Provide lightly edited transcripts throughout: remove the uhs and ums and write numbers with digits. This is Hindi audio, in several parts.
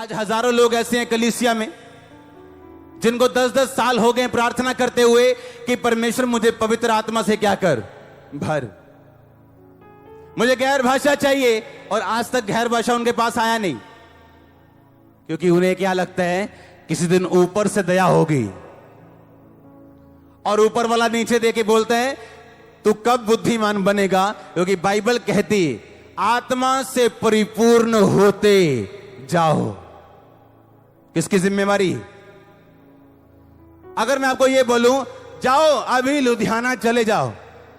आज हजारों लोग ऐसे हैं कलीसिया में जिनको 10-10 साल हो गए प्रार्थना करते हुए कि परमेश्वर मुझे पवित्र आत्मा से क्या कर, भर। मुझे गैर भाषा चाहिए, और आज तक गैर भाषा उनके पास आया नहीं, क्योंकि उन्हें क्या लगता है किसी दिन ऊपर से दया होगी, और ऊपर वाला नीचे देके बोलता है तू कब बुद्धिमान बनेगा, क्योंकि बाइबल कहती है आत्मा से परिपूर्ण होते जाओ। किसकी जिम्मेवारी? अगर मैं आपको यह बोलूं जाओ अभी लुधियाना चले जाओ,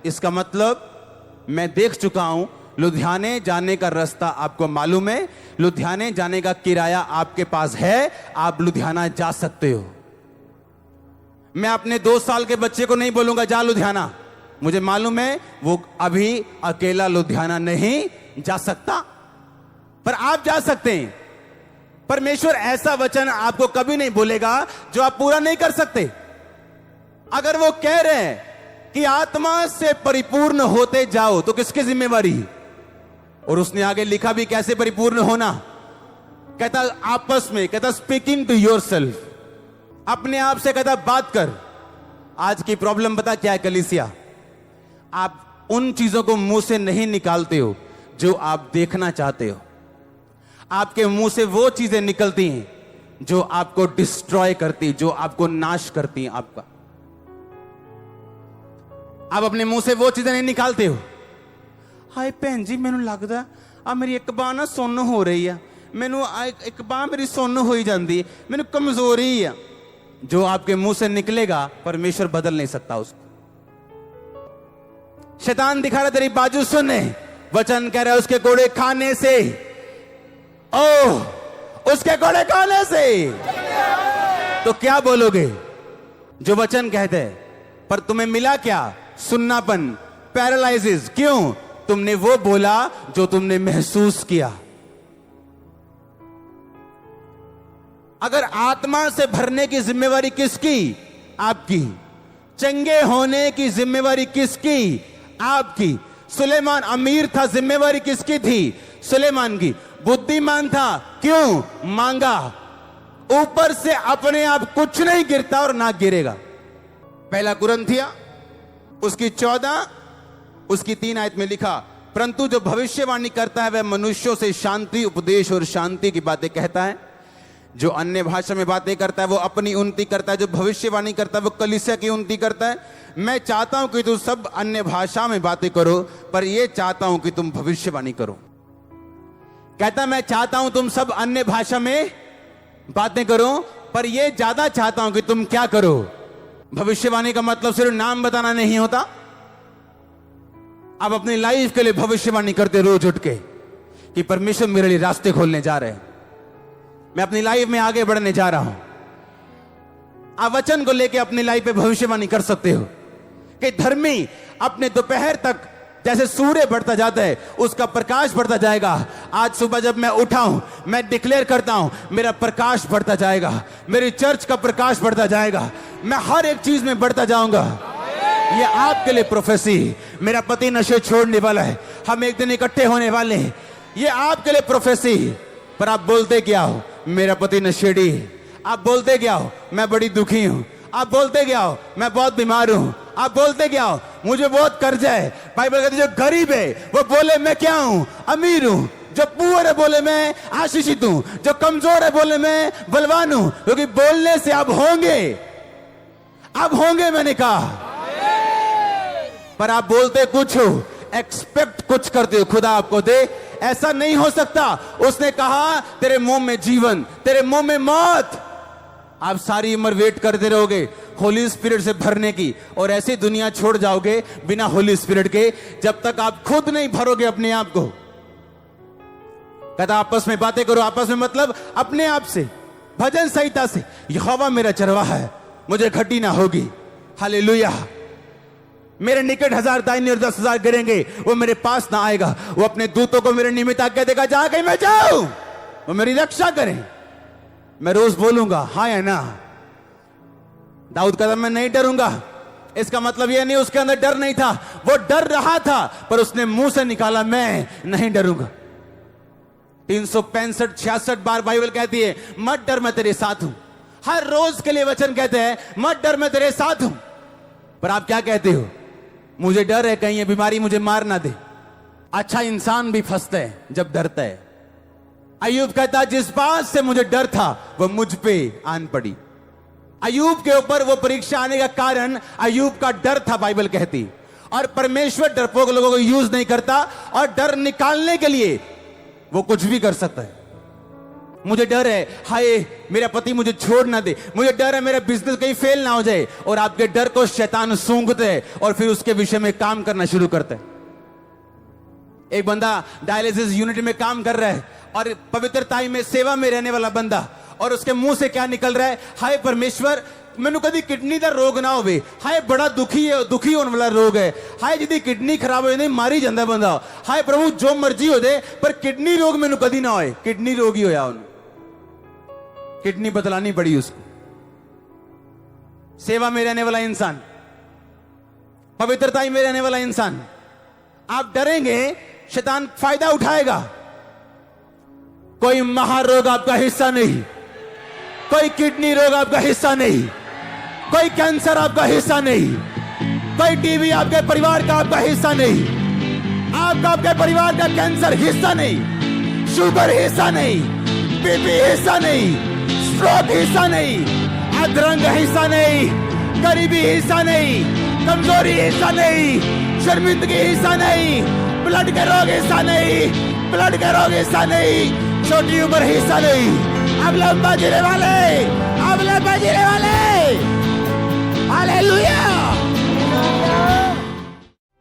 इसका मतलब मैं देख चुका हूं लुधियाने जाने का रास्ता आपको मालूम है, लुधियाने जाने का किराया आपके पास है, आप लुधियाना जा सकते हो। मैं अपने 2 साल के बच्चे को नहीं बोलूंगा जा लुधियाना, मुझे मालूम है वो अभी अकेला लुधियाना नहीं जा सकता, पर आप जा सकते हैं। परमेश्वर ऐसा वचन आपको कभी नहीं बोलेगा जो आप पूरा नहीं कर सकते। अगर वो कह रहे हैं कि आत्मा से परिपूर्ण होते जाओ, तो किसकी जिम्मेवारी? और उसने आगे लिखा भी कैसे परिपूर्ण होना, कहता आपस में, कहता स्पीकिंग टू योरसेल्फ, अपने आप से कहता बात कर। आज की प्रॉब्लम पता क्या है कलीसिया? आप उन चीजों को मुंह से नहीं निकालते हो जो आप देखना चाहते हो। आपके मुंह से वो चीजें निकलती हैं जो आपको डिस्ट्रॉय करती, जो आपको नाश करती हैं आपका। आप अपने मुंह से वो चीजें नहीं निकालते हो। हाय भैन जी मैनू लगदा आ मेरी एक बांह ना सुन्न हो रही है, मैनू एक बांह मेरी सुन्न हो ही जाती है, मैनू कमजोरी है। जो आपके मुंह से निकलेगा परमेश्वर बदल नहीं सकता उसको। शैतान दिखा रहा तेरी बाजू सुनने, वचन कह रहा है उसके कोड़े खाने से, उसके कोड़े खाने से। तो क्या बोलोगे? जो वचन कहते हैं, पर तुम्हें मिला क्या? सुन्नापन, पैरालाइसिस। क्यों? तुमने वो बोला जो तुमने महसूस किया। अगर आत्मा से भरने की जिम्मेवारी किसकी? आपकी। चंगे होने की जिम्मेवारी किसकी? आपकी। सुलेमान अमीर था, जिम्मेवारी किसकी थी? सुलेमान की। बुद्धिमान था, क्यों? मांगा। ऊपर से अपने आप कुछ नहीं गिरता और ना गिरेगा। पहला कुरिन्थिया उसकी 14 उसकी 3 आयत में लिखा, परंतु जो भविष्यवाणी करता है वह मनुष्यों से शांति, उपदेश और शांति की बातें कहता है। जो अन्य भाषा में बातें करता है वो अपनी उन्नति करता है, जो भविष्यवाणी करता है वो कलीसिया की उन्नति करता है। मैं चाहता हूं कि तुम सब अन्य भाषा में बातें करो, पर यह चाहता हूं कि तुम भविष्यवाणी करो। कहता मैं चाहता हूं तुम सब अन्य भाषा में बातें करो, पर यह ज्यादा चाहता हूं कि तुम क्या करो? भविष्यवाणी का मतलब सिर्फ नाम बताना नहीं होता। आप अपनी लाइफ के लिए भविष्यवाणी करते रोज उठ के कि परमेश्वर मेरे लिए रास्ते खोलने जा रहे हैं, मैं अपनी लाइफ में आगे बढ़ने जा रहा हूं। आप वचन को लेके अपनी लाइफ पे भविष्यवाणी कर सकते हो कि धर्मी अपने दोपहर तक जैसे सूर्य बढ़ता जाता है उसका प्रकाश बढ़ता जाएगा। आज सुबह जब मैं उठा हूं, मैं डिक्लेयर करता हूं मेरा प्रकाश बढ़ता जाएगा, मेरी चर्च का प्रकाश बढ़ता जाएगा, मैं हर एक चीज में बढ़ता जाऊंगा। ये आपके लिए प्रोफेसी। मेरा पति नशे छोड़ने वाला है, हम एक दिन इकट्ठे होने वाले हैं, ये आपके लिए प्रोफेसी। पर आप बोलते क्या हो? मेरा पति नशेड़ी है। आप बोलते क्या हो? मैं बड़ी दुखी हूं। आप बोलते क्या हो? मैं बहुत बीमार हूं। आप बोलते क्या हो? मुझे बहुत कर्जा है। बाइबल कहती है जो गरीब है वो बोले मैं क्या हूं? अमीर हूं। जो पुअर है बोले मैं आशीषित हूं। जो कमजोर है बोले मैं बलवान हूं। क्योंकि बोलने से आप होंगे, आप होंगे, मैंने कहा। पर आप बोलते कुछ हो, एक्सपेक्ट कुछ करते हो खुदा आपको दे। ऐसा नहीं हो सकता। उसने कहा तेरे मुंह में जीवन, तेरे मुंह में मौत। आप सारी उम्र वेट करते रहोगे होली स्पिरिट से भरने की, और ऐसी दुनिया छोड़ जाओगे बिना होली स्पिरिट के जब तक आप खुद नहीं भरोगे अपने आप को। कहता आपस में बातें करो। आपस में मतलब अपने आप से, भजन संहिता से। यहोवा मेरा चरवाहा है, मुझे घटी ना होगी। हालेलुया। मेरे निकट 1000 दाहिनी और 10,000 गिरेंगे, वो मेरे पास ना आएगा। वो अपने दूतों को मेरे निमित्त आज्ञा देगा, जहां कहीं मैं जाऊं वो मेरी रक्षा करें। मैं रोज बोलूंगा हाँ या ना। दाऊद कहता मैं नहीं डरूंगा। इसका मतलब यह नहीं उसके अंदर डर नहीं था, वो डर रहा था, पर उसने मुंह से निकाला मैं नहीं डरूंगा। 365-66 बार बाइबल कहती है मत डर मैं तेरे साथ हूं। हर रोज के लिए वचन कहते हैं मत डर मैं तेरे साथ हूं। पर आप क्या कहते हो? मुझे डर है कहीं ये बीमारी मुझे मार ना दे। अच्छा इंसान भी फंसता है जब डरता है। अय्यूब कहता जिस बात से मुझे डर था वह मुझ पे आन पड़ी। अय्यूब के ऊपर वो परीक्षा आने का कारण अय्यूब का डर था, बाइबल कहती। और परमेश्वर डरपोक लोगों को यूज नहीं करता, और डर निकालने के लिए वो कुछ भी कर सकता है। मुझे डर है हाय मेरा पति मुझे छोड़ ना दे, मुझे डर है मेरा बिजनेस कहीं फेल ना हो जाए, और आपके डर को शैतान सूंघते है और फिर उसके विषय में काम करना शुरू करता है। एक बंदा डायलिसिस यूनिट में काम कर रहा है और पवित्रताई में सेवा में रहने वाला बंदा, और उसके मुंह से क्या निकल रहा है? हाय परमेश्वर मैनू कभी किडनी का रोग ना होवे, हाय बड़ा दुखी होने वाला रोग है, हाय जिदी किडनी खराब हो जाती मारी जाता बंदा, हाय प्रभु जो मर्जी हो जाए पर किडनी रोग मैनू कभी ना होए। किडनी रोग ही होया उन्हें, किडनी बदलानी पड़ी उसको। सेवा में रहने वाला इंसान, पवित्रता में रहने वाला इंसान, आप डरेंगे शैतान फायदा उठाएगा। कोई महारोग आपका हिस्सा नहीं, कोई किडनी रोग आपका हिस्सा नहीं, कोई कैंसर आपका हिस्सा नहीं, कोई टीबी आपके परिवार का आपका हिस्सा नहीं, आपके परिवार का कैंसर हिस्सा नहीं, शुगर हिस्सा नहीं, बीपी हिस्सा नहीं, स्ट्रोक हिस्सा नहीं, अधरंग हिस्सा नहीं, गरीबी हिस्सा नहीं, कमजोरी हिस्सा नहीं, शर्मिंदगी हिस्सा नहीं, ब्लड के रोग हिस्सा नहीं, ब्लड के रोग हिस्सा नहीं, छोटी उम्र हिस्सा नहीं, अब लंबा जीने वाले, हालेलुया।